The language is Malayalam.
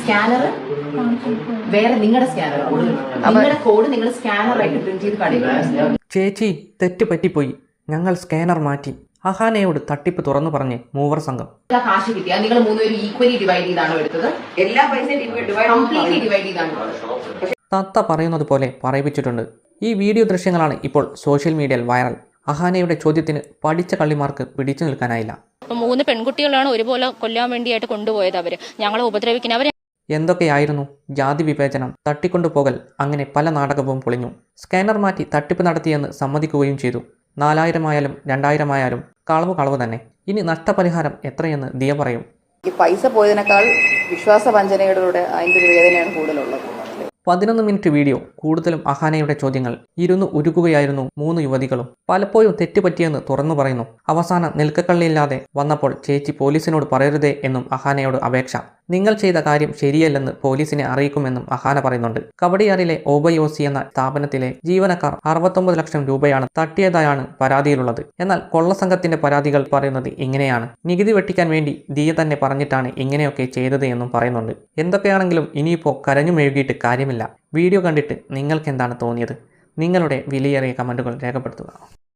സ്കാനർ വേറെ നിങ്ങളുടെ സ്കാനർ നിങ്ങളുടെ കോഡ് നിങ്ങൾ സ്കാനറായിട്ട് പ്രിന്റ് ചെയ്ത് കാണിക്കും. ചേച്ചി തെറ്റ് പറ്റിപ്പോയി, ഞങ്ങൾ സ്കാനർ മാറ്റി. അഹാനയോട് തട്ടിപ്പ് തുറന്നു പറഞ്ഞ് മൂവർ സംഘം. കാശ് കിട്ടിയാൽ നിങ്ങൾ മൂന്നുപേരും ഈക്വലി ഡിവൈഡ് ചെയ്താണോ എടുത്തത്? എല്ലാ പൈസയും കംപ്ലീറ്റ്ലി ഡിവൈഡ് ചെയ്താണ്. തത്ത പറയുന്നത് പോലെ പറയിപ്പിച്ചിട്ടുണ്ട്. ഈ വീഡിയോ ദൃശ്യങ്ങളാണ് ഇപ്പോൾ സോഷ്യൽ മീഡിയയിൽ വൈറൽ. അഹാനയുടെ ചോദ്യത്തിന് പഠിച്ച കള്ളിമാർക്ക് പിടിച്ചു നിൽക്കാനായില്ല. 3 പെൺകുട്ടികളാണ് ഒരുപോലെ കൊല്ലാൻ വേണ്ടിയായിട്ട് കൊണ്ടുപോയത്. ഞങ്ങളെ ഉപദ്രവിക്കുന്ന എന്തൊക്കെയായിരുന്നു ജാതി വിവേചനം, തട്ടിക്കൊണ്ടുപോകൽ, അങ്ങനെ പല നാടകവും പൊളിഞ്ഞു. സ്കാനർ മാറ്റി തട്ടിപ്പ് നടത്തിയെന്ന് സമ്മതിക്കുകയും ചെയ്തു. 4000 ആയാലും 2000 ആയാലും കളവ് തന്നെ. ഇനി നഷ്ടപരിഹാരം എത്രയെന്ന് ദിയ പറയും. ഈ പൈസ പോയതിനേക്കാൾ വിശ്വാസവഞ്ചനയുടെ അതിൻ്റെ ഒരു വേദനയാണ് കൂടുതലുള്ളത്. 11 മിനിറ്റ് വീഡിയോ. കൂടുതലും അഹാനയുടെ ചോദ്യങ്ങൾ. ഇരുന്ന് ഉരുകുകയായിരുന്നു 3 യുവതികളും. പലപ്പോഴും തെറ്റുപറ്റിയെന്ന് തുറന്നു പറയുന്നു. അവസാനം നിൽക്കക്കള്ളിയില്ലാതെ വന്നപ്പോൾ ചേച്ചി പോലീസിനോട് പറയരുതേ എന്നും അഹാനയോട് അപേക്ഷ. നിങ്ങൾ ചെയ്ത കാര്യം ശരിയല്ലെന്ന് പോലീസിനെ അറിയിക്കുമെന്നും അഹാന പറയുന്നുണ്ട്. കവടിയാറിലെ OBOC എന്ന സ്ഥാപനത്തിലെ ജീവനക്കാർ 69 ലക്ഷം രൂപയാണ് തട്ടിയതായാണ് പരാതിയിലുള്ളത്. എന്നാൽ കൊള്ളസംഘത്തിന്റെ പരാതികൾ പറയുന്നത് ഇങ്ങനെയാണ്. നികുതി വെട്ടിക്കാൻ വേണ്ടി ദിയ തന്നെ പറഞ്ഞിട്ടാണ് ഇങ്ങനെയൊക്കെ ചെയ്തത് എന്നും പറയുന്നുണ്ട്. എന്തൊക്കെയാണെങ്കിലും ഇനിയിപ്പോൾ കരഞ്ഞു മെഴുകിയിട്ട് കാര്യമില്ല. വീഡിയോ കണ്ടിട്ട് നിങ്ങൾക്ക് എന്താണ് തോന്നിയത്? നിങ്ങളുടെ വിലയേറിയ കമന്റുകൾ രേഖപ്പെടുത്തുക.